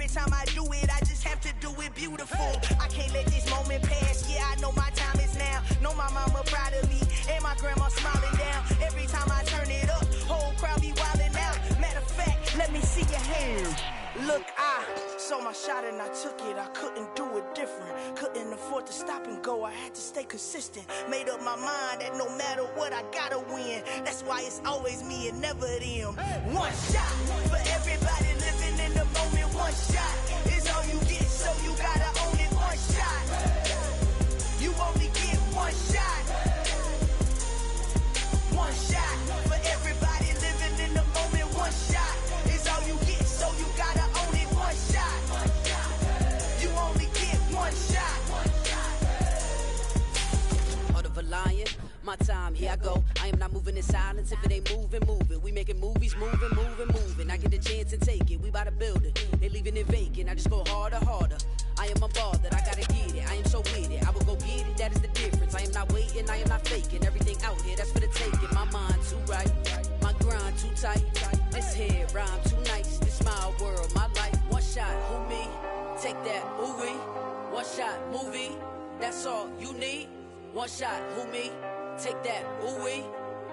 every time I do it, I just have to do it beautiful. I can't let this moment pass. Yeah, I know my time is now. Know my mama proud of me, and my grandma smiling down. Every time I turn it up, whole crowd be wildin' out. Matter of fact, let me see your hands. Look, I saw my shot and I took it. I couldn't do it different. Couldn't afford to stop and go. I had to stay consistent. Made up my mind that no matter what, I gotta win. That's why it's always me and never them. One shot for everybody living in the moment. One shot is all you get, so you gotta own it. One shot. You only get one shot. One shot for everybody living in the moment. One shot is all you get, so you gotta own it. One shot. You only get one shot. Heart of a lion, my time, here I go. I am not moving in silence. If it ain't moving, moving. We making movies, moving, moving, moving. I get a chance and take it. We bout to build it. They leaving it vacant. I just go harder, harder. I am a ball that I gotta get it. I am so with it. I will go get it. That is the difference. I am not waiting. I am not faking. Everything out here, that's for the taking. My mind too right. My grind too tight. This head rhyme too nice. This my world, my life. One shot, who me? Take that, who we? One shot, movie. That's all you need. One shot, who me? Take that, who we?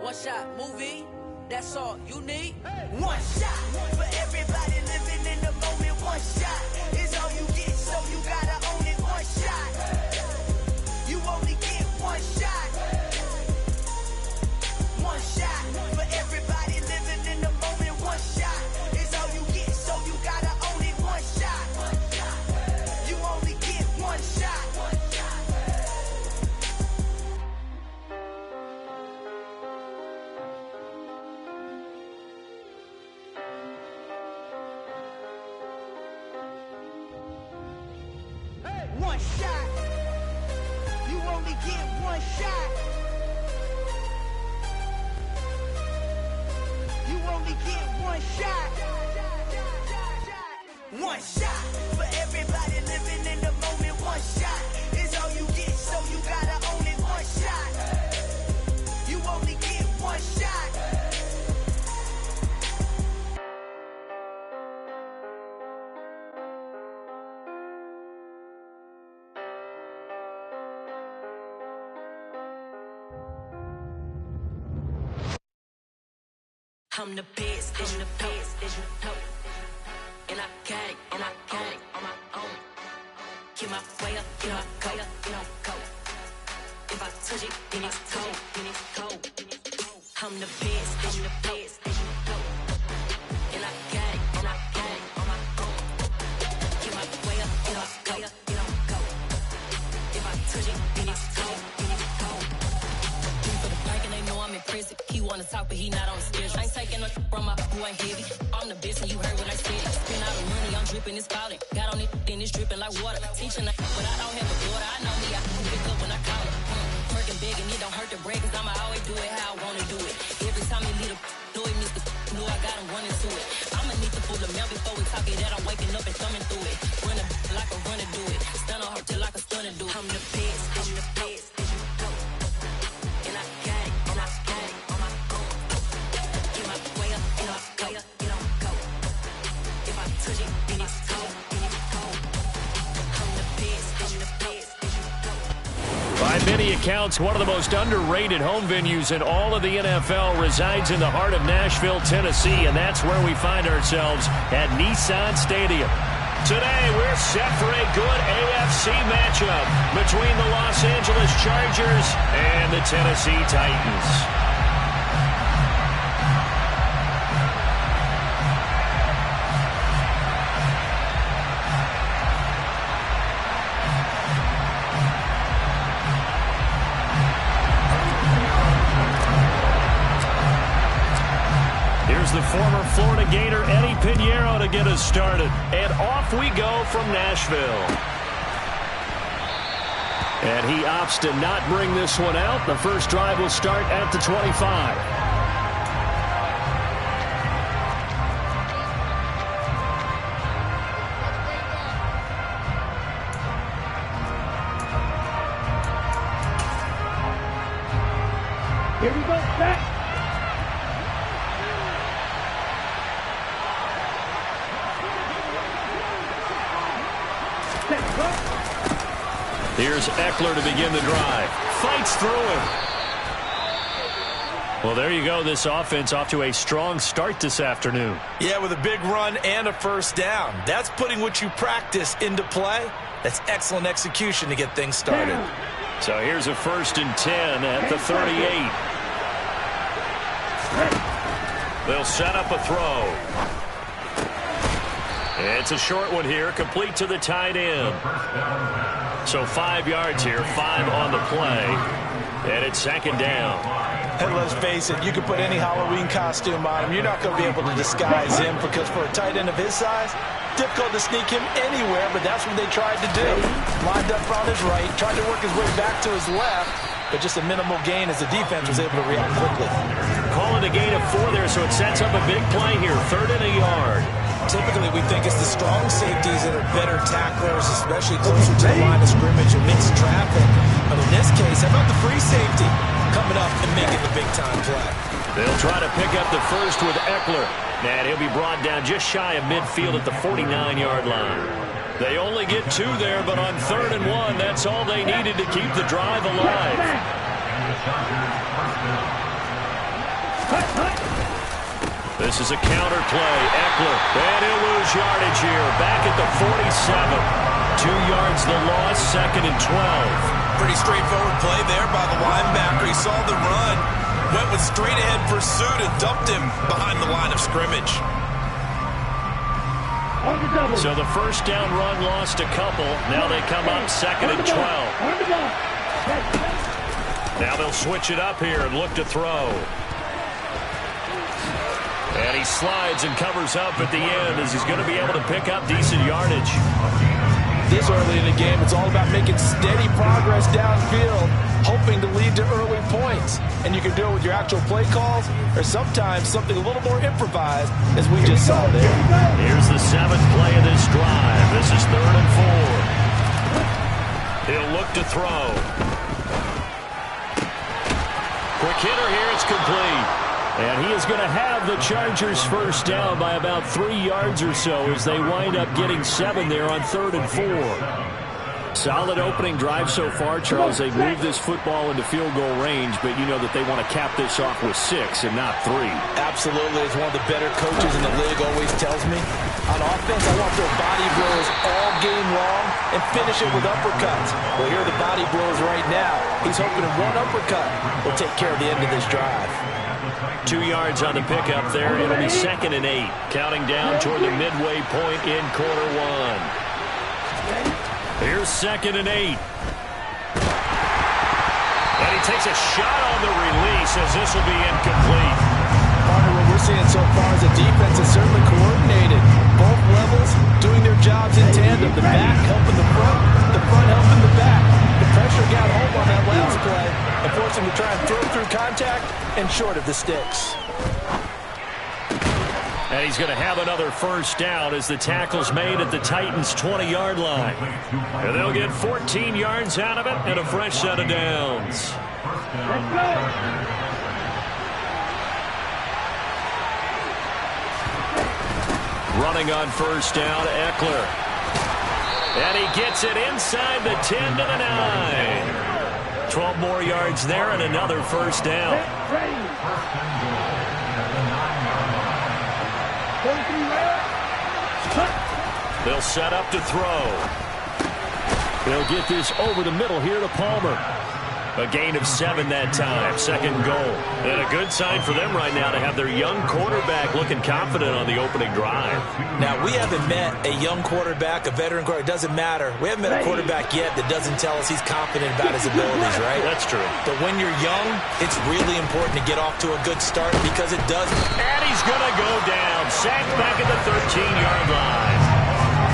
One shot, movie. That's all you need. One shot for everybody living in the moment. One shot is all you get, so you gotta own it. One shot. You only get one shot. One shot for everybody living in the moment. One shot is all you get, so you gotta own it. One shot. You only get one shot. One shot. You only get one shot. You only get one shot. One shot for everybody living in the moment. One shot is all you get, so you gotta own it. One shot. You only get one shot. I'm the best, I'm the best, and I got it, and I got it on my own. Get my way up, get my way up, get my go. If I touch it, then it's cold, then it's cold. I'm the best, I'm the best, and I got it, and I got it on my own. Get my way up, get my way up, get my go. If I touch it, then it's cold, then it's cold. For the bank and they know I'm in prison. He wanna talk, but he not on the schedule. I ain't taking no from my who ain't heavy. I'm the best and you heard what I said. Spend all the money, I'm dripping, it's falling. Got on it, then it's dripping like water. Teaching but I don't have a daughter. I know me, I can pick up when I call her. Working big and it don't hurt to break, cause I'ma always do it how I wanna do it. Every time he lead a do it, Mr. Know I got him running to it. I'ma need to pull the mail before we talk it that I'm waking up and thumbing through it. Run like a runner do it. Stun on her till like a stunner do it. I'm the best, I'm the best. And I got it, and I got it on my own. Get my way up, get my way up, get on go. If I touch it, then it's cold, then it's cold. I'm the best, I'm the best. By many accounts, one of the most underrated home venues in all of the NFL resides in the heart of Nashville, Tennessee, and that's where we find ourselves at Nissan Stadium. Today, we're set for a good AFC matchup between the Los Angeles Chargers and the Tennessee Titans. The former Florida Gator Eddie Pinheiro to get us started. And off we go from Nashville. And he opts to not bring this one out. The first drive will start at the 25. Here we go, back. Here's Eckler to begin the drive. Fights through him. Well, there you go. This offense off to a strong start this afternoon. Yeah, with a big run and a first down. That's putting what you practice into play. That's excellent execution to get things started. So here's a 1st and 10 at the 38. They'll set up a throw. It's a short one here, complete to the tight end. So 5 yards here, 5 on the play, and it's 2nd down. And let's face it, you can put any Halloween costume on him. You're not going to be able to disguise him because for a tight end of his size, difficult to sneak him anywhere, but that's what they tried to do. Lined up on his right, tried to work his way back to his left, but just a minimal gain as the defense was able to react quickly. Calling a gain of 4 there, so it sets up a big play here, 3rd and a yard. Typically, we think it's the strong safeties that are better tacklers, especially closer to the line of scrimmage amidst traffic. But in this case, how about the free safety coming up and making the big-time play? They'll try to pick up the first with Eckler. And he'll be brought down just shy of midfield at the 49-yard line. They only get 2 there, but on 3rd and 1, that's all they needed to keep the drive alive. This is a counter play. Eckler, and he'll lose yardage here. Back at the 47. 2 yards the loss, 2nd and 12. Pretty straightforward play there by the linebacker. He saw the run, went with straight-ahead pursuit, and dumped him behind the line of scrimmage. So the first down run lost a couple. Now they come up 2nd and 12. Now they'll switch it up here and look to throw. And he slides and covers up at the end as he's going to be able to pick up decent yardage. This early in the game, it's all about making steady progress downfield, hoping to lead to early points. And you can do it with your actual play calls or sometimes something a little more improvised, as we just saw there. Here's the 7th play of this drive. This is 3rd and 4. He'll look to throw. Quick hitter here, it's complete. And he is going to have the Chargers first down by about 3 yards or so as they wind up getting 7 there on 3rd and 4. Solid opening drive so far, Charles. They've moved this football into field goal range, but you know that they want to cap this off with 6 and not 3. Absolutely. As one of the better coaches in the league always tells me, on offense, I want their body blows all game long and finish it with uppercuts. Well, here are the body blows right now. He's hoping that one uppercut will take care of the end of this drive. 2 yards on the pickup there. It'll be 2nd and 8. Counting down toward the midway point in quarter 1. Here's 2nd and 8. And he takes a shot on the release as this will be incomplete. Partner, what we're seeing so far is the defense is certainly coordinated. Both levels doing their jobs in tandem. The back helping the front helping the back. The pressure got home on that last play and forced him to try and throw through contact and short of the sticks. And he's going to have another first down as the tackle's made at the Titans' 20-yard line. And they'll get 14 yards out of it and a fresh set of downs. Running on first down, Eckler. And he gets it inside the 10 to the 9. 12 more yards there and another first down. They'll set up to throw. They'll get this over the middle here to Palmer. A gain of 7 that time. 2nd goal. And a good sign for them right now to have their young quarterback looking confident on the opening drive. Now, we haven't met a young quarterback, a veteran quarterback. It doesn't matter. We haven't met a quarterback yet that doesn't tell us he's confident about his abilities, right? That's true. But when you're young, it's really important to get off to a good start because it does. And he's going to go down. Sacked back at the 13-yard line.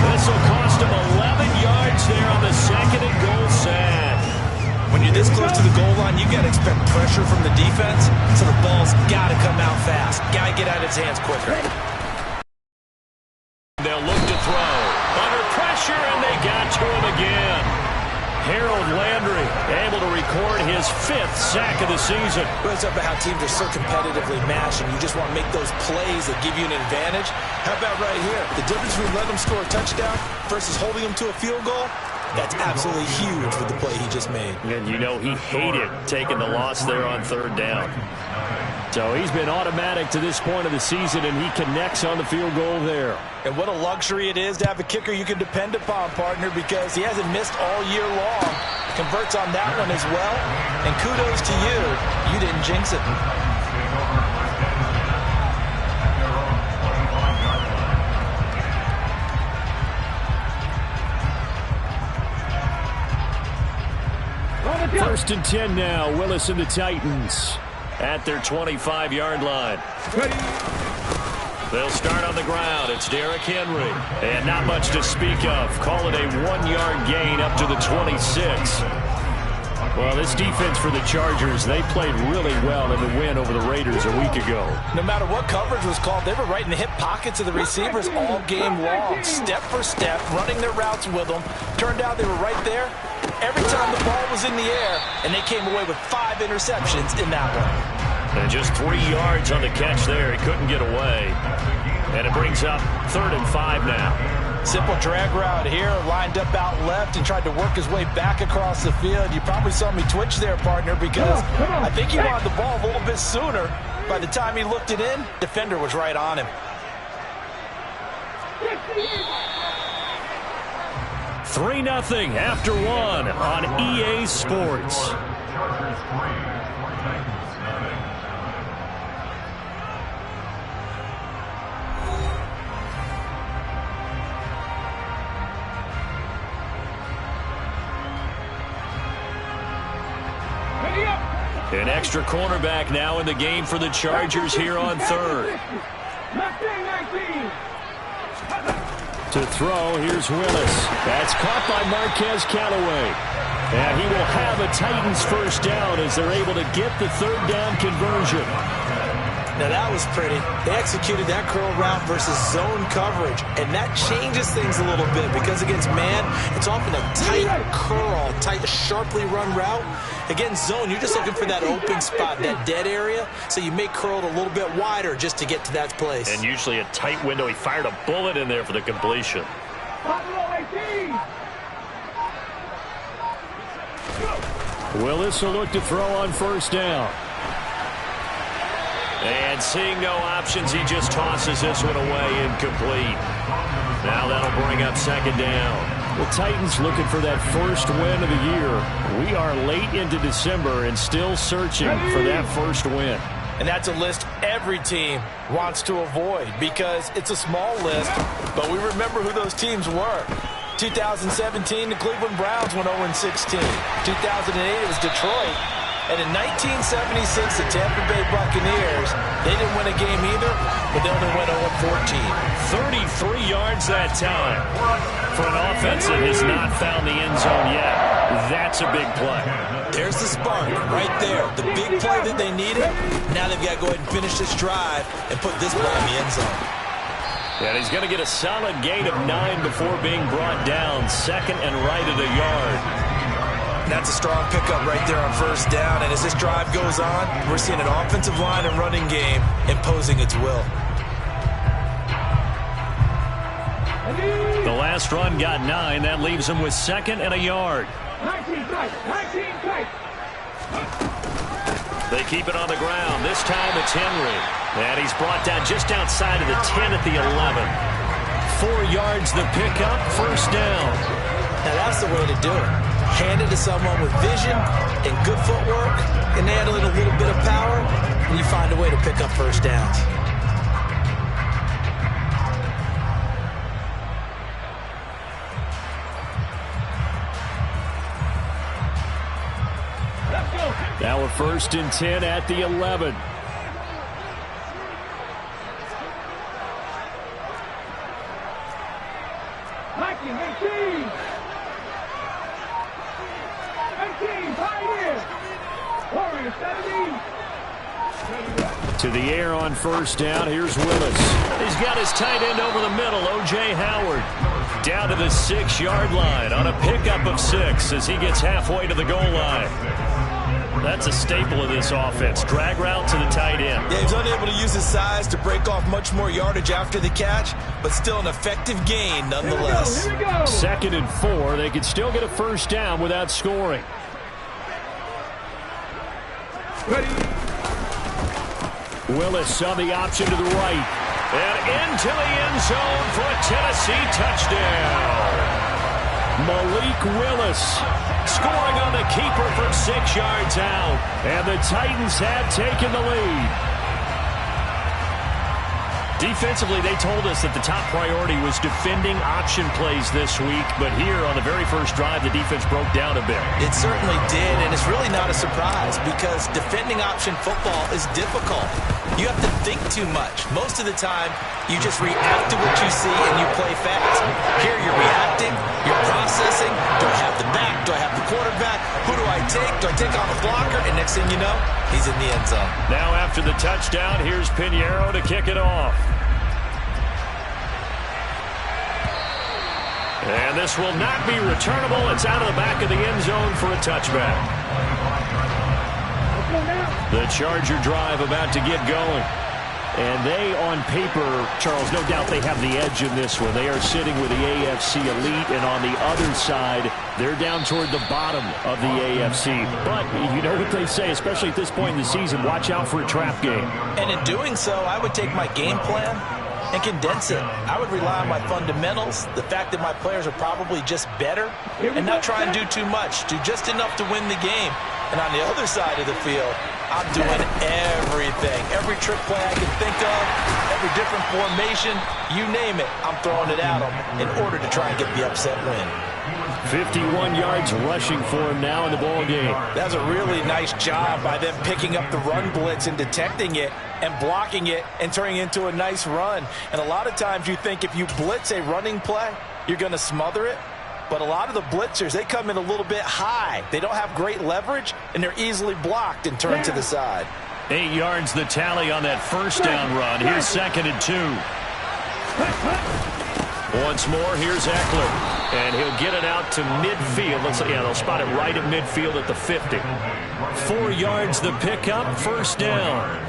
This will cost him 11 yards there on the 2nd and goal sack. When you're this close to the goal line, you got to expect pressure from the defense, so the ball's got to come out fast. Got to get out of his hands quicker. They'll look to throw. Under pressure, and they got to him again. Harold Landry able to record his 5th sack of the season. It's up about how teams are so competitively matched, and you just want to make those plays that give you an advantage. How about right here? The difference between letting them score a touchdown versus holding them to a field goal? That's absolutely huge with the play he just made. And you know he hated taking the loss there on third down. So he's been automatic to this point of the season, and he connects on the field goal there. And what a luxury it is to have a kicker you can depend upon, partner, because he hasn't missed all year long. Converts on that one as well. And kudos to you. You didn't jinx it. First and 10 now. Willis and the Titans at their 25-yard line. They'll start on the ground. It's Derrick Henry. And not much to speak of. Call it a 1-yard gain up to the 26. Well, this defense for the Chargers, they played really well in the win over the Raiders a week ago. No matter what coverage was called, they were right in the hip pockets of the receivers all game long. Step for step, running their routes with them. Turned out they were right there every time the ball was in the air, and they came away with 5 interceptions in that one. And just 3 yards on the catch there. He couldn't get away. And it brings up 3rd and 5 now. Simple drag route here, lined up out left and tried to work his way back across the field. You probably saw me twitch there, partner, because I think he wanted the ball a little bit sooner. By the time he looked it in, defender was right on him. 3-0 after 1 on EA Sports. An extra cornerback now in the game for the Chargers here on 3rd. To throw, here's Willis. That's caught by Marquez Callaway. And he will have a Titans first down as they're able to get the 3rd down conversion. Now that was pretty. They executed that curl route versus zone coverage, and that changes things a little bit because against man, it's often a tight curl, tight, sharply run route. Against zone, you're just looking for that open spot, that dead area, so you may curl it a little bit wider just to get to that place. And usually a tight window. He fired a bullet in there for the completion. Willis will look to throw on first down. And seeing no options, he just tosses this one away, incomplete. Now that'll bring up 2nd down. The Titans looking for that first win of the year. We are late into December and still searching for that first win. And that's a list every team wants to avoid because it's a small list, but we remember who those teams were. 2017, the Cleveland Browns went 0-16. 2008, it was Detroit. And in 1976, the Tampa Bay Buccaneers, they didn't win a game either, but they only went 0-14. 33 yards that time for an offense that has not found the end zone yet. That's a big play. There's the spark right there. The big play that they needed. Now they've got to go ahead and finish this drive and put this ball in the end zone. And he's going to get a solid gain of 9 before being brought down. 2nd and right at a yard. That's a strong pickup right there on first down. And as this drive goes on, we're seeing an offensive line and running game imposing its will. The last run got 9. That leaves him with 2nd and a yard. They keep it on the ground. This time it's Henry. And he's brought down just outside of the 10 at the 11. 4 yards the pickup, first down. Now that's the way to do it. Hand it to someone with vision and good footwork, and add a little bit of power, and you find a way to pick up first downs. Now a 1st and 10 at the 11. To the air on first down. Here's Willis. He's got his tight end over the middle, O.J. Howard. Down to the 6-yard line on a pickup of 6 as he gets halfway to the goal line. That's a staple of this offense. Drag route to the tight end. Yeah, he's unable to use his size to break off much more yardage after the catch, but still an effective gain nonetheless. Here we go. 2nd and 4. They could still get a first down without scoring. Ready. Willis on the option to the right. And into the end zone for a Tennessee touchdown. Malik Willis scoring on the keeper from 6 yards out. And the Titans have taken the lead. Defensively, they told us that the top priority was defending option plays this week. But here on the very first drive, the defense broke down a bit. It certainly did, and it's really not a surprise because defending option football is difficult. You have to think too much. Most of the time, you just react to what you see and you play fast. Here, you're reacting, you're processing. Do I have the back? Do I have the quarterback? Who do I take? Do I take on the blocker? And next thing you know, he's in the end zone. Now after the touchdown, here's Pinheiro to kick it off. And this will not be returnable. It's out of the back of the end zone for a touchback. The Charger drive about to get going. And they, on paper, Charles, no doubt they have the edge in this one. They are sitting with the AFC elite, and on the other side, they're down toward the bottom of the AFC. But you know what they say, especially at this point in the season, watch out for a trap game. And in doing so, I would take my game plan and condense it. I would rely on my fundamentals, the fact that my players are probably just better, and not try and do too much. Do just enough to win the game. And on the other side of the field, I'm doing everything. Every trick play I can think of, every different formation, you name it, I'm throwing it at them in order to try and get the upset win. 51 yards rushing for him now in the ball game. That's a really nice job by them picking up the run blitz and detecting it and blocking it and turning it into a nice run. And a lot of times you think if you blitz a running play, you're going to smother it. But a lot of the blitzers, they come in a little bit high. They don't have great leverage, and they're easily blocked and turned to the side. 8 yards the tally on that first down run. Here's 2nd and 2. Once more, here's Eckler. And he'll get it out to midfield. Looks like, yeah, they'll spot it right at midfield at the 50. 4 yards the pickup, first down.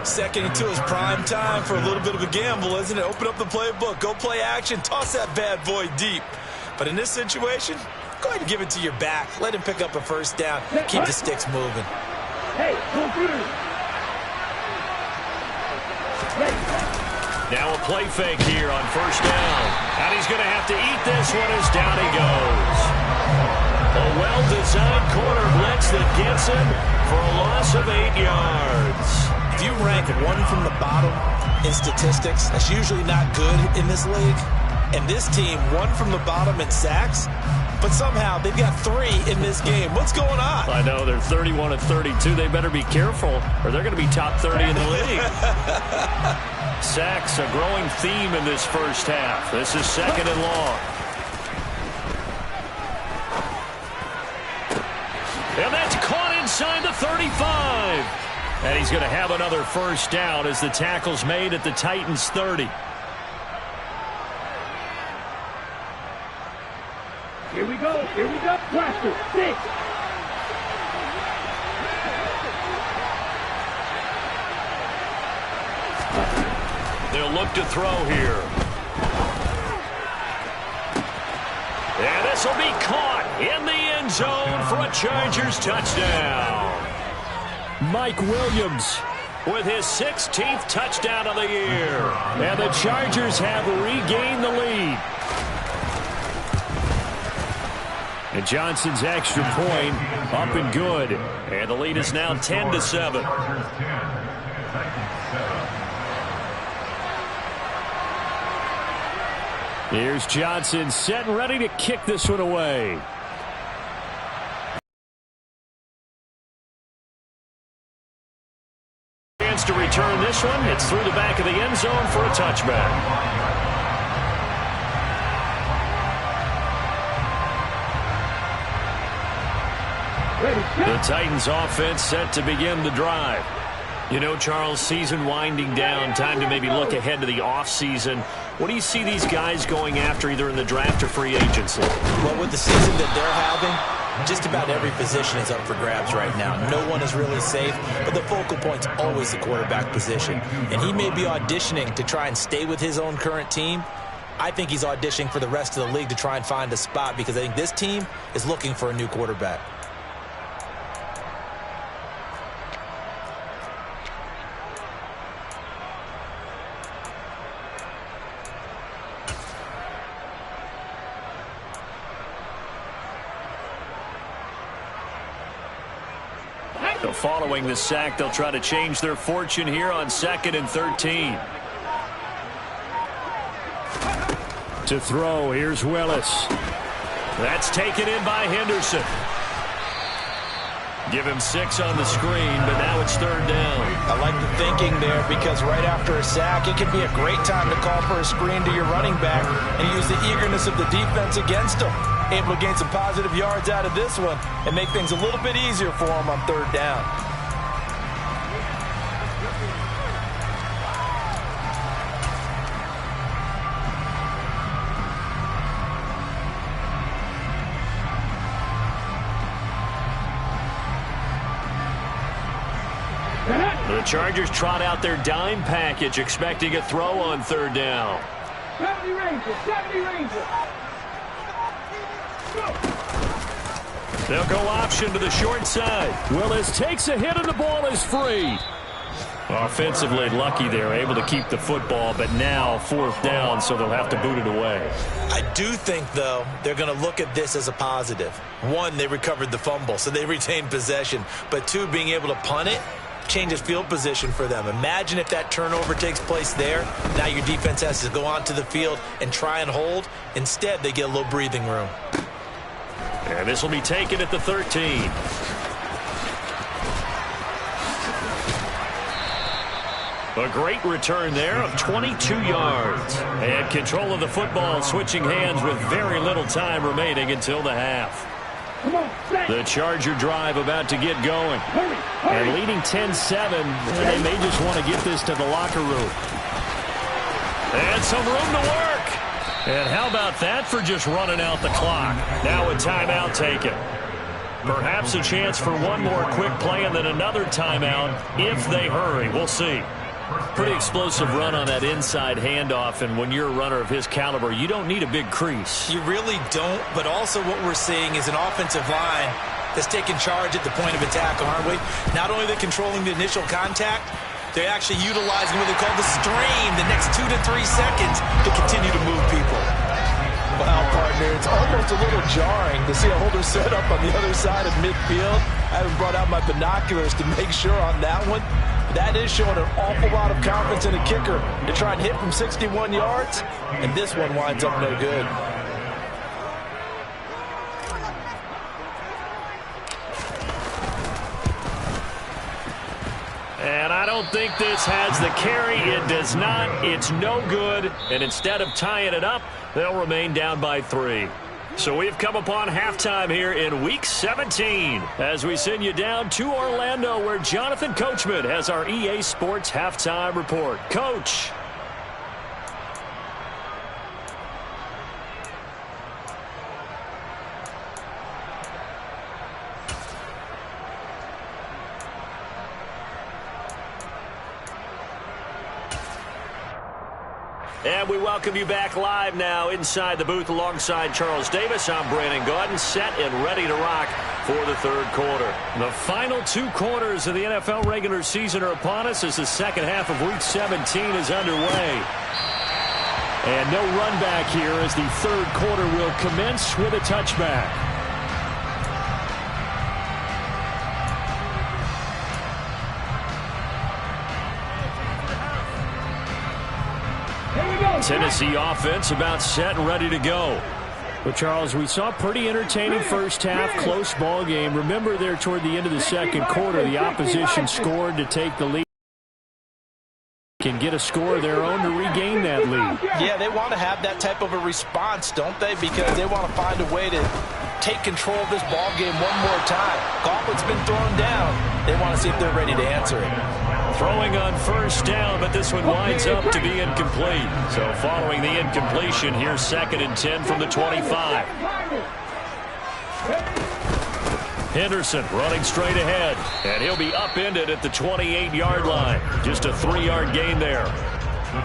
2nd and 2 is prime time for a little bit of a gamble, isn't it? Open up the playbook, go play action, toss that bad boy deep. But in this situation, go ahead and give it to your back. Let him pick up a first down. Keep the sticks moving. Hey, computer. Now a play fake here on first down. And he's going to have to eat this one as down he goes. A well-designed corner blitz that gets him for a loss of 8 yards. If you rank one from the bottom in statistics, that's usually not good in this league. And this team, one from the bottom in sacks, but somehow they've got 3 in this game. What's going on? I know, they're 31 of 32. They better be careful, or they're going to be top 30 in the league. Sacks, a growing theme in this first half. This is 2nd and long. And that's caught inside the 35. And he's going to have another first down as the tackle's made at the Titans' 30. Here we go. Blaster, 6. They'll look to throw here. And this will be caught in the end zone for a Chargers touchdown. Mike Williams with his 16th touchdown of the year. And the Chargers have regained the lead. And Johnson's extra point up and good. And the lead is now 10-7. Here's Johnson set and ready to kick this one away. Chance to return this one. It's through the back of the end zone for a touchback. The Titans offense set to begin the drive. You know, Charles, season winding down, time to maybe look ahead to the offseason. What do you see these guys going after either in the draft or free agency? Well, with the season that they're having, just about every position is up for grabs right now. No one is really safe, but the focal point's always the quarterback position. And he may be auditioning to try and stay with his own current team. I think he's auditioning for the rest of the league to try and find a spot because I think this team is looking for a new quarterback. So following the sack, they'll try to change their fortune here on 2nd and 13. To throw, here's Willis. That's taken in by Henderson. Give him 6 on the screen, but now it's 3rd down. I like the thinking there because right after a sack, it can be a great time to call for a screen to your running back and use the eagerness of the defense against him. Able to gain some positive yards out of this one and make things a little bit easier for him on 3rd down. The Chargers trot out their dime package, expecting a throw on 3rd down. 70 Rangers. They'll go option to the short side. Willis takes a hit and the ball is free. Offensively lucky they're able to keep the football, but now 4th down, so they'll have to boot it away. I do think, though, they're going to look at this as a positive. 1, they recovered the fumble, so they retained possession. But 2, being able to punt it changes field position for them. Imagine if that turnover takes place there. Now your defense has to go onto the field and try and hold. Instead, they get a little breathing room. And this will be taken at the 13. A great return there of 22 yards. And control of the football switching hands with very little time remaining until the half. The Charger drive about to get going. And leading 10-7, they may just want to get this to the locker room. And some room to work. And how about that for just running out the clock? Now a timeout taken. Perhaps a chance for one more quick play and then another timeout if they hurry. We'll see. Pretty explosive run on that inside handoff, and when you're a runner of his caliber, you don't need a big crease. You really don't, but also what we're seeing is an offensive line that's taking charge at the point of attack, aren't we? Not only are they controlling the initial contact, they're actually utilizing what they call the strain the next 2 to 3 seconds to continue to move people. Wow, partner, it's almost a little jarring to see a holder set up on the other side of midfield. I haven't brought out my binoculars to make sure on that one. That is showing an awful lot of confidence in a kicker to try and hit from 61 yards, and this one winds up no good. And I don't think this has the carry. It does not. It's no good. And instead of tying it up, they'll remain down by 3. So we've come upon halftime here in Week 17 as we send you down to Orlando where Jonathan Coachman has our EA Sports Halftime Report. Coach. And we welcome you back live now inside the booth alongside Charles Davis. I'm Brandon Gaudin, set and ready to rock for the 3rd quarter. The final 2 quarters of the NFL regular season are upon us as the second half of Week 17 is underway. And no run back here as the 3rd quarter will commence with a touchback. Tennessee offense about set and ready to go. But, Charles, we saw a pretty entertaining first half, close ball game. Remember there toward the end of the second quarter, the opposition scored to take the lead. Can get a score of their own to regain that lead. Yeah, they want to have that type of a response, don't they? Because they want to find a way to take control of this ball game one more time. Gauntlet's been thrown down. They want to see if they're ready to answer it. Throwing on first down, but this one winds up to be incomplete. So following the incompletion, here's 2nd and 10 from the 25. Henderson running straight ahead, and he'll be upended at the 28-yard line. Just a 3-yard gain there.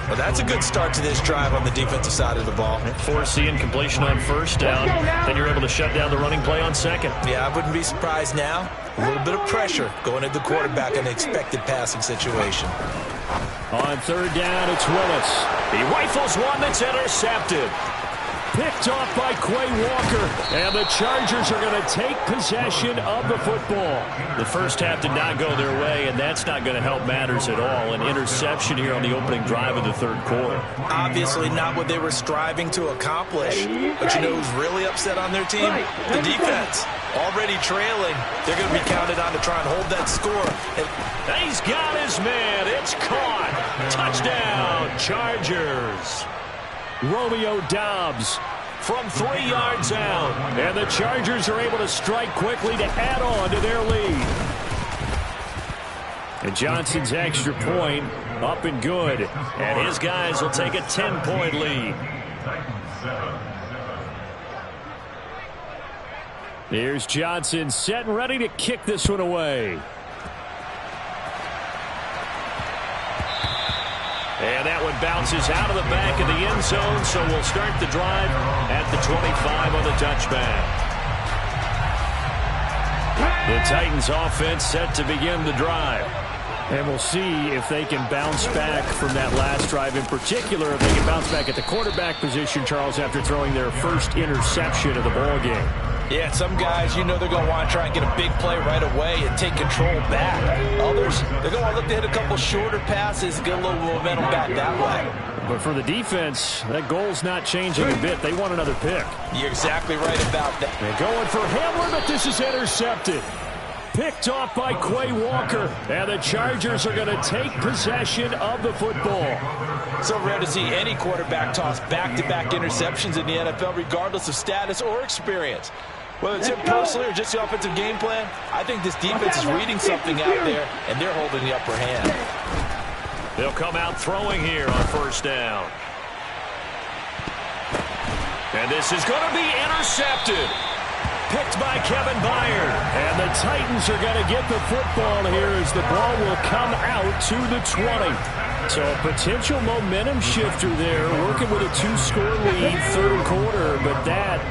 Well, that's a good start to this drive on the defensive side of the ball. Force the incompletion on first down. Then you're able to shut down the running play on second. Yeah, I wouldn't be surprised now. A little bit of pressure going at the quarterback in an expected passing situation. On third down, it's Willis. He rifles one that's intercepted. Picked off by Quay Walker, and the Chargers are going to take possession of the football. The first half did not go their way, and that's not going to help matters at all. An interception here on the opening drive of the third quarter. Obviously not what they were striving to accomplish. But you know who's really upset on their team? The defense. Already trailing. They're going to be counted on to try and hold that score. He's got his man. It's caught. Touchdown, Chargers. Romeo Doubs from 3 yards out. And the Chargers are able to strike quickly to add on to their lead. And Johnson's extra point up and good. And his guys will take a 10-point lead. Here's Johnson set and ready to kick this one away. And that one bounces out of the back of the end zone, so we'll start the drive at the 25 on the touchback. The Titans offense set to begin the drive. And we'll see if they can bounce back from that last drive. In particular, if they can bounce back at the quarterback position, Charles, after throwing their first interception of the ball game. Yeah, some guys, you know they're going to want to try and get a big play right away and take control back. Others, they're going to want to look to hit a couple shorter passes, get a little momentum back that way. But for the defense, that goal's not changing a bit. They want another pick. You're exactly right about that. They're going for Hamler, but this is intercepted. Picked off by Quay Walker. And the Chargers are going to take possession of the football. So rare to see any quarterback toss back-to-back interceptions in the NFL, regardless of status or experience. Whether it's him personally or just the offensive game plan, I think this defense is reading something out there, and they're holding the upper hand. They'll come out throwing here on first down. And this is going to be intercepted. Picked by Kevin Byard. And the Titans are going to get the football here as the ball will come out to the 20. So a potential momentum shifter there, working with a 2-score lead third quarter, but that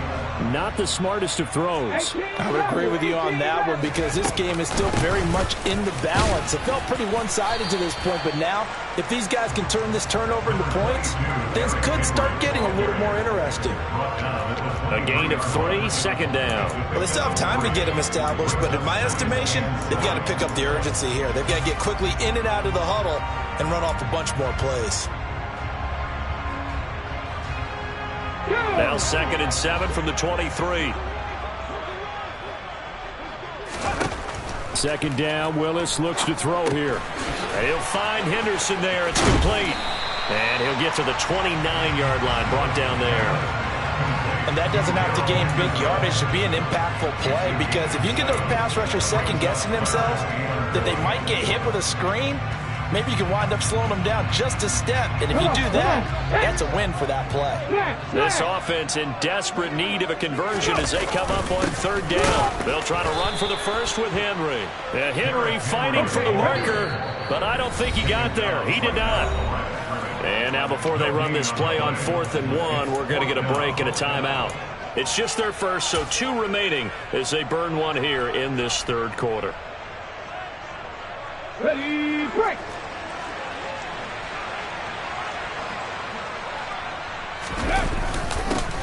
not the smartest of throws. I would agree with you on that one because this game is still very much in the balance. It felt pretty one-sided to this point, but now if these guys can turn this turnover into points, things could start getting a little more interesting. A gain of 3, second down. Well, they still have time to get them established, but in my estimation, they've got to pick up the urgency here. They've got to get quickly in and out of the huddle and run off a bunch more plays. Now 2nd and 7 from the 23. Second down, Willis looks to throw here. He'll find Henderson there. It's complete. And he'll get to the 29-yard line, brought down there. And that doesn't have to gain big yardage to be an impactful play, because if you get those pass rushers second-guessing themselves that they might get hit with a screen, maybe you can wind up slowing them down just a step. And if you do that, that's a win for that play. This offense in desperate need of a conversion as they come up on third down. They'll try to run for the first with Henry. Henry fighting for the marker, but I don't think he got there. He did not. And now before they run this play on 4th and 1, we're going to get a break and a timeout. It's just their first, so 2 remaining as they burn one here in this third quarter. Ready, break!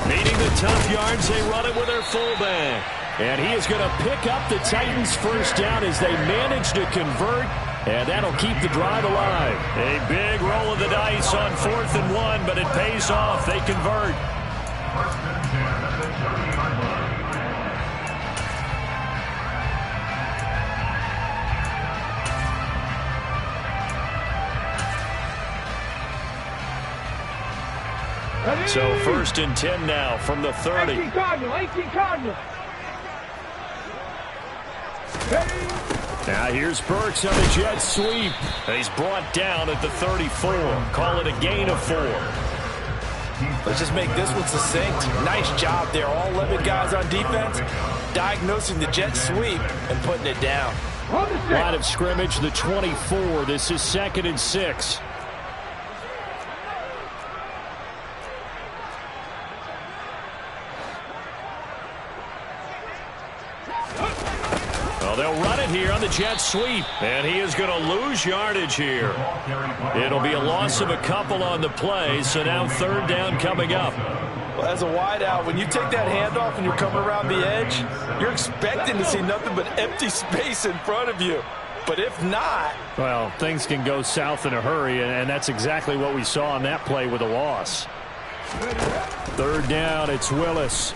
Needing the tough yards, they run it with their fullback. And he is going to pick up the Titans' first down as they manage to convert, and that'll keep the drive alive. A big roll of the dice on 4th and 1, but it pays off. They convert. So 1st and 10 now from the 30. 18 Cardinal. Now here's Burks on the jet sweep. He's brought down at the 34. Call it a gain of 4. Let's just make this one succinct. Nice job there. All 11 guys on defense diagnosing the jet sweep and putting it down. Line of scrimmage, the 24. This is 2nd and 6. Well, they'll run it here on the jet sweep, and he is going to lose yardage here. It'll be a loss of a couple on the play, so now 3rd down coming up. Well, as a wideout, when you take that handoff and you're coming around the edge, you're expecting to see nothing but empty space in front of you. But if not... Well, things can go south in a hurry, and that's exactly what we saw on that play with a loss. 3rd down, it's Willis.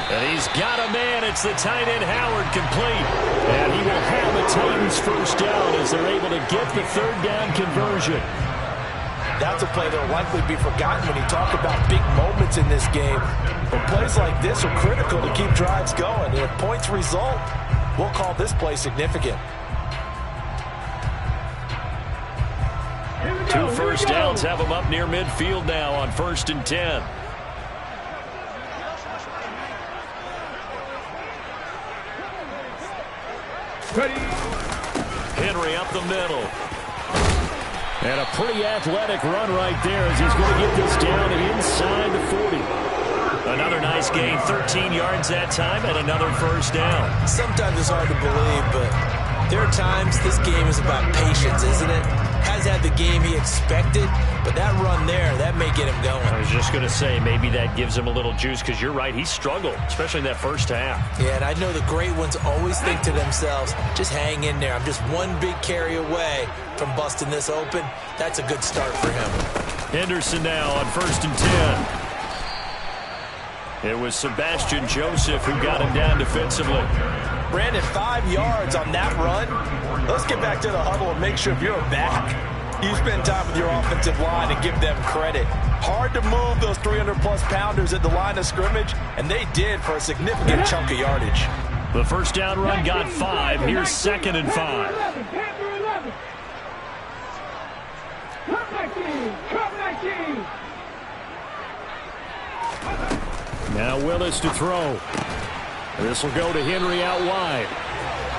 And he's got a man. It's the tight end Howard complete. And he will have the Titans 1st down as they're able to get the 3rd down conversion. That's a play that will likely be forgotten when you talk about big moments in this game. But plays like this are critical to keep drives going. And if points result, we'll call this play significant. 2 first downs have them up near midfield now on 1st and 10. Henry up the middle. And a pretty athletic run right there as he's going to get this down inside the 40. Another nice gain, 13 yards that time, and another 1st down. Sometimes it's hard to believe, but there are times this game is about patience, isn't it? Has had the game he expected, but that run there, that may get him going. I was just going to say, maybe that gives him a little juice, because you're right, he struggled, especially in that 1st half. Yeah, and I know the great ones always think to themselves, just hang in there. I'm just one big carry away from busting this open. That's a good start for him. Henderson now on 1st and 10. It was Sebastian Joseph who got him down defensively. Brandon, 5 yards on that run. Let's get back to the huddle and make sure if you're a back, you spend time with your offensive line and give them credit. Hard to move those 300-plus pounders at the line of scrimmage, and they did for a significant chunk of yardage. The 1st down run got 5. Here's 2nd and 5. Now Willis to throw. This will go to Henry out wide.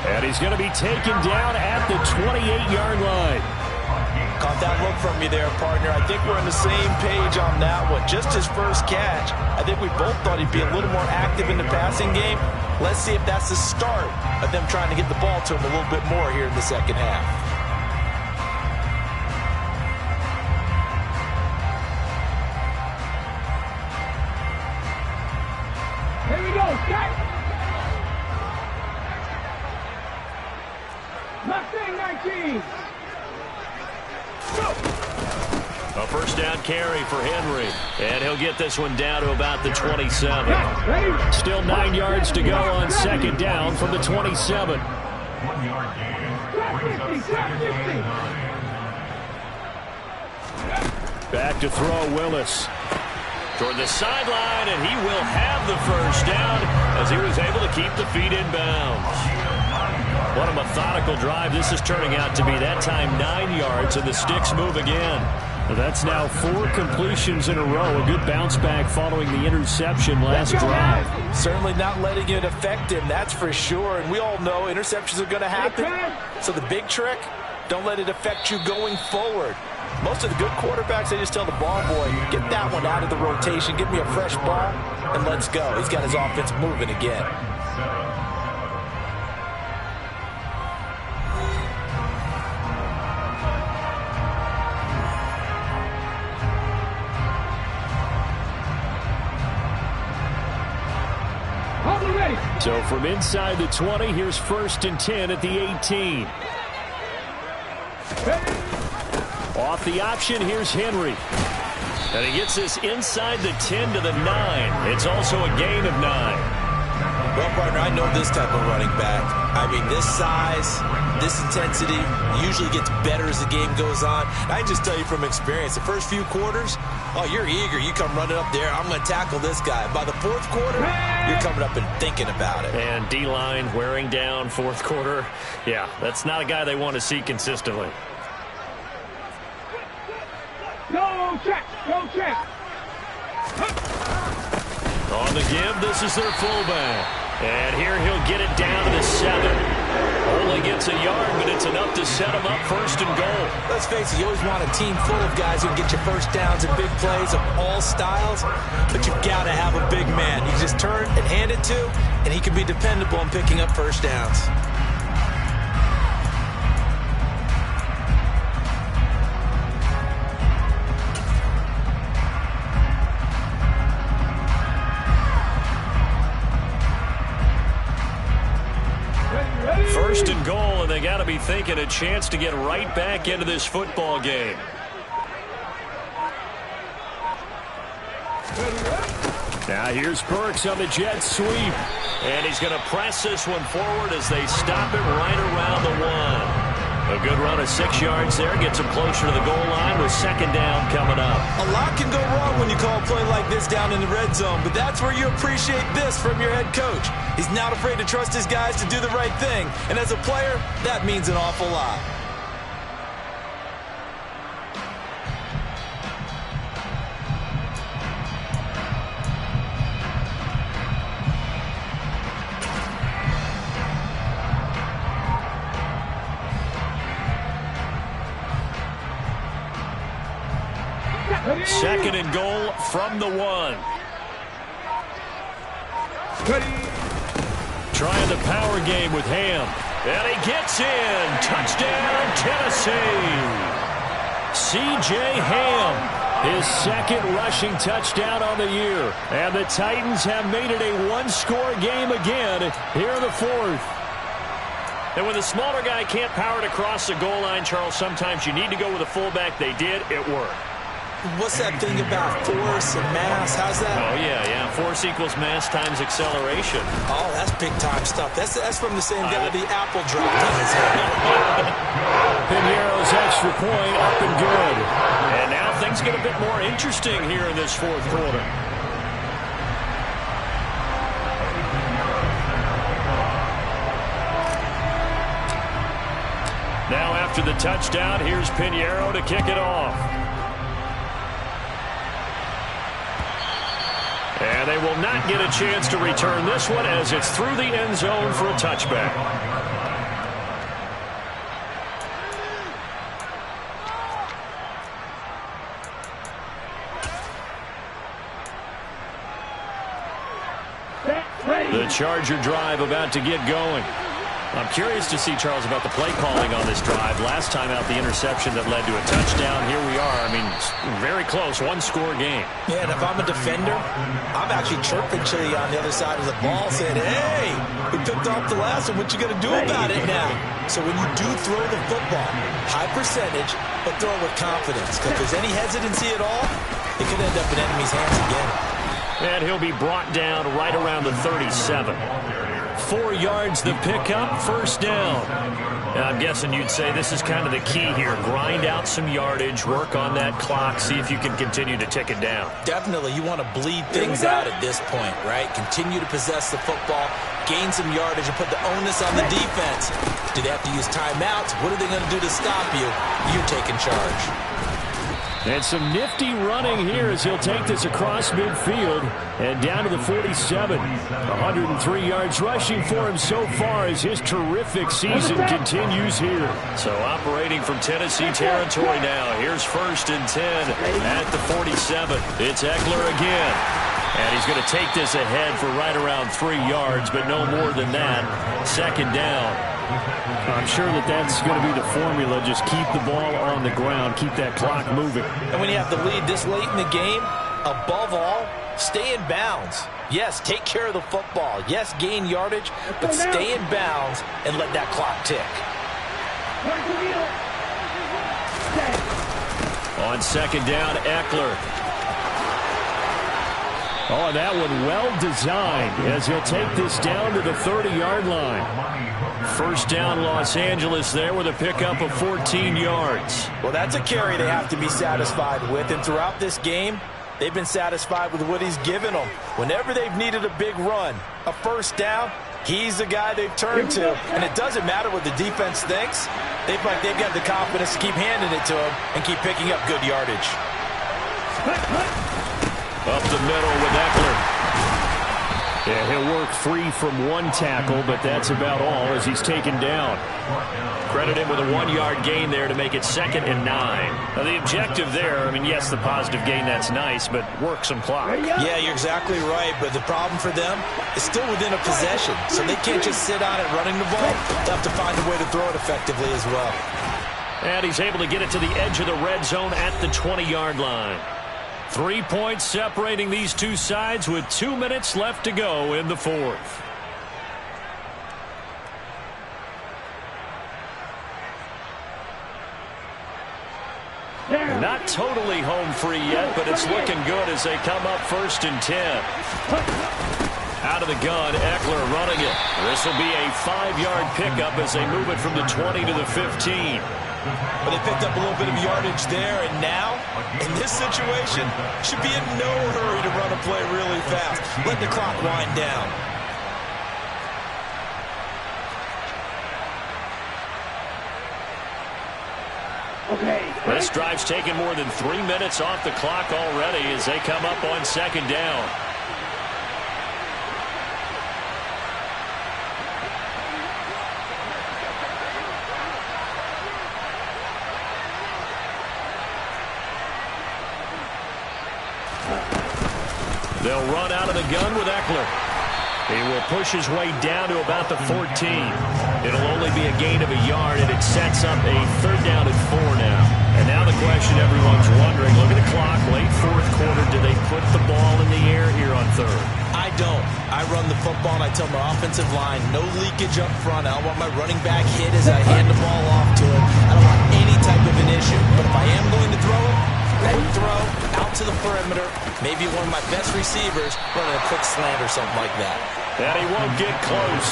And he's going to be taken down at the 28-yard line. Caught that look from you there, partner. I think we're on the same page on that one. Just his first catch, I think we both thought he'd be a little more active in the passing game. Let's see if that's the start of them trying to get the ball to him a little bit more here in the 2nd half. Here we go, Scott. Mustang 19. A 1st down carry for Henry. And he'll get this one down to about the 27. Still 9 yards to go on 2nd down from the 27. Back to throw Willis. Toward the sideline, and he will have the 1st down as he was able to keep the feet in bounds. What a methodical drive this is turning out to be. That time 9 yards, and the sticks move again. That's now 4 completions in a row. A good bounce back following the interception last drive. Certainly not letting it affect him, that's for sure. And we all know interceptions are going to happen. So the big trick, don't let it affect you going forward. Most of the good quarterbacks, they just tell the ball boy, get that one out of the rotation, give me a fresh ball, and let's go. He's got his offense moving again. So from inside the 20, here's 1st and 10 at the 18. Off the option, here's Henry. And he gets this inside the 10 to the 9. It's also a gain of 9. Well, partner, I know this type of running back. I mean, this size, this intensity usually gets better as the game goes on. I can just tell you from experience, the first few quarters, oh, you're eager. You come running up there, I'm going to tackle this guy. By the 4th quarter, you're coming up and thinking about it. And D-line wearing down 4th quarter. Yeah, that's not a guy they want to see consistently. No check. Go check. On the give, this is their fullback. And here he'll get it down to the 7. Only gets a yard, but it's enough to set him up 1st and goal. Let's face it, you always want a team full of guys who can get you first downs and big plays of all styles, but you've got to have a big man. You can just turn and hand it to, and he can be dependable in picking up first downs. First and goal, and they got to be thinking a chance to get right back into this football game. Now here's Burks on the jet sweep. And he's going to press this one forward as they stop it right around the 1. A good run of 6 yards there. Gets him closer to the goal line with 2nd down coming up. A lot can go wrong when you call a play like this down in the red zone, but that's where you appreciate this from your head coach. He's not afraid to trust his guys to do the right thing, and as a player, that means an awful lot. Second and goal from the 1. Trying the power game with Ham. And he gets in. Touchdown, Tennessee. C.J. Ham, his 2nd rushing touchdown on the year. And the Titans have made it a 1-score game again here in the 4th. And when the smaller guy can't power it across the goal line, Charles, sometimes you need to go with a fullback. They did. It worked. What's that thing about force and mass? How's that? Oh, yeah. Force equals mass times acceleration. Oh, that's big-time stuff. That's from the same guy the apple dropped on his head. Piñeiro's extra point up and good. And now things get a bit more interesting here in this 4th quarter. Now after the touchdown, here's Piñeiro to kick it off. And they will not get a chance to return this one as it's through the end zone for a touchback. The Charger drive about to get going. I'm curious to see, Charles, about the play calling on this drive. Last time out, the interception that led to a touchdown. Here we are. I mean, very close, 1-score game. Yeah, and if I'm a defender, I'm actually chirping to you on the other side of the ball, saying, hey, we picked off the last one. What you going to do about it now? So when you do throw the football, high percentage, but throw it with confidence. Because if there's any hesitancy at all, it could end up in enemy's hands again. And he'll be brought down right around the 37. 4 yards the pickup, 1st down. And I'm guessing you'd say this is kind of the key here. Grind out some yardage, work on that clock, see if you can continue to tick it down. Definitely. You want to bleed things out at this point, right? Continue to possess the football, gain some yardage, and put the onus on the defense. Do they have to use timeouts? What are they going to do to stop you? You're taking charge. And some nifty running here as he'll take this across midfield and down to the 47. 103 yards rushing for him so far as his terrific season continues here. So operating from Tennessee territory now. Here's 1st and 10 at the 47. It's Eckler again. And he's going to take this ahead for right around 3 yards, but no more than that. 2nd down. I'm sure that's going to be the formula. Just keep the ball on the ground. Keep that clock moving. And when you have the lead this late in the game, above all, stay in bounds. Yes, take care of the football. Yes, gain yardage, but stay in bounds and let that clock tick. On 2nd down, Eckler. Oh, that one well designed as he'll take this down to the 30-yard line. 1st down, Los Angeles there with a pickup of 14 yards. Well, that's a carry they have to be satisfied with. And throughout this game, they've been satisfied with what he's given them. Whenever they've needed a big run, a 1st down, he's the guy they've turned to. And it doesn't matter what the defense thinks. They've got the confidence to keep handing it to him and keep picking up good yardage. Up the middle with Eckler. Yeah, he'll work free from one tackle, but that's about all as he's taken down. Credit him with a 1-yard gain there to make it 2nd and 9. Now, the objective there, I mean, yes, the positive gain, that's nice, but work some clock. Yeah, you're exactly right, but the problem for them is still within a possession, so they can't just sit on it running the ball. They'll have to find a way to throw it effectively as well. And he's able to get it to the edge of the red zone at the 20-yard line. 3 points separating these two sides with 2 minutes left to go in the fourth. Not totally home free yet, but it's looking good as they come up 1st and 10. Out of the gun, Eckler running it. This will be a 5-yard pickup as they move it from the 20 to the 15. But they picked up a little bit of yardage there, and now, in this situation, should be in no hurry to run a play really fast. Let the clock wind down. This drive's taken more than 3 minutes off the clock already as they come up on 2nd down. They'll run out of the gun with Eckler. He will push his way down to about the 14. It'll only be a gain of a yard, and it sets up a 3rd down and 4 now. And now the question everyone's wondering, look at the clock, late 4th quarter, do they put the ball in the air here on 3rd? I don't. I run the football, and I tell my offensive line, no leakage up front. I don't want my running back hit as I hand the ball off to him. I don't want any type of an issue. But if I am going to throw it, I throw out to the perimeter, maybe one of my best receivers running a quick slant or something like that. And he won't get close.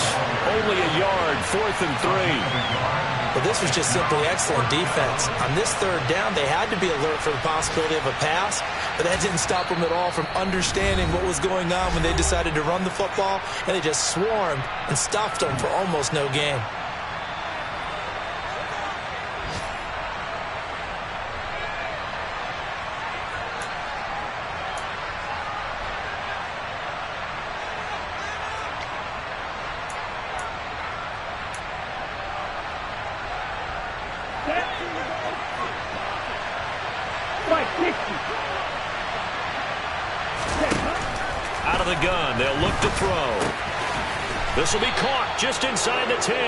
Only a yard, 4th and 3. But this was just simply excellent defense. On this 3rd down, they had to be alert for the possibility of a pass, but that didn't stop them at all from understanding what was going on when they decided to run the football, and they just swarmed and stuffed them for almost no gain. Out of the gun, they'll look to throw. This will be caught just inside the 10.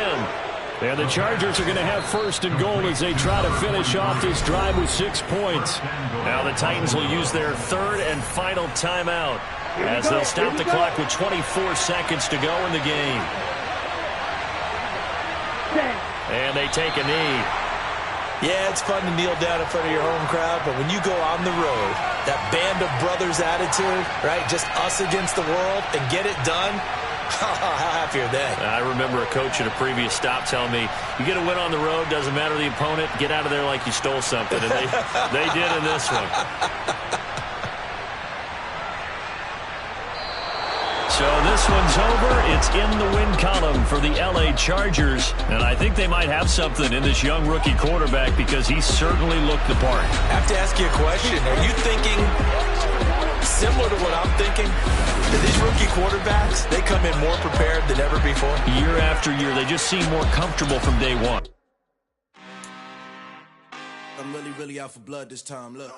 And the Chargers are going to have 1st and goal as they try to finish off this drive with 6 points. Now the Titans will use their 3rd and final timeout as they'll stop the clock with 24 seconds to go in the game. And they take a knee. Yeah, it's fun to kneel down in front of your home crowd, but when you go on the road, that band of brothers attitude, right, just us against the world, and get it done, how happy are they? I remember a coach at a previous stop telling me, you get a win on the road, doesn't matter the opponent, get out of there like you stole something, and they did in this one. So this one's over. It's in the win column for the L.A. Chargers. And I think they might have something in this young rookie quarterback because he certainly looked the part. I have to ask you a question. Are you thinking similar to what I'm thinking? Do these rookie quarterbacks, they come in more prepared than ever before? Year after year, they just seem more comfortable from day one. I'm really out for blood this time. Look.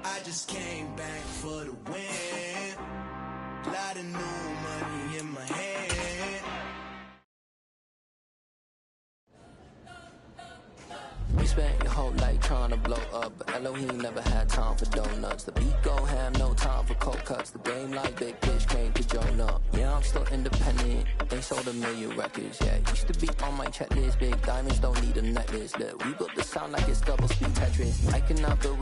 I just came back for the win. Lot of new money in my hand. We spent your whole life trying to blow up, but Elohim never had time for donuts. The beat go ham, no time for cold cuts. The game like Big Fish came to join up. Yeah, I'm still independent. They sold 1 million records, yeah. Used to be on my checklist. Big diamonds don't need a necklace. Look, we built the sound like it's double speed Tetris. I cannot build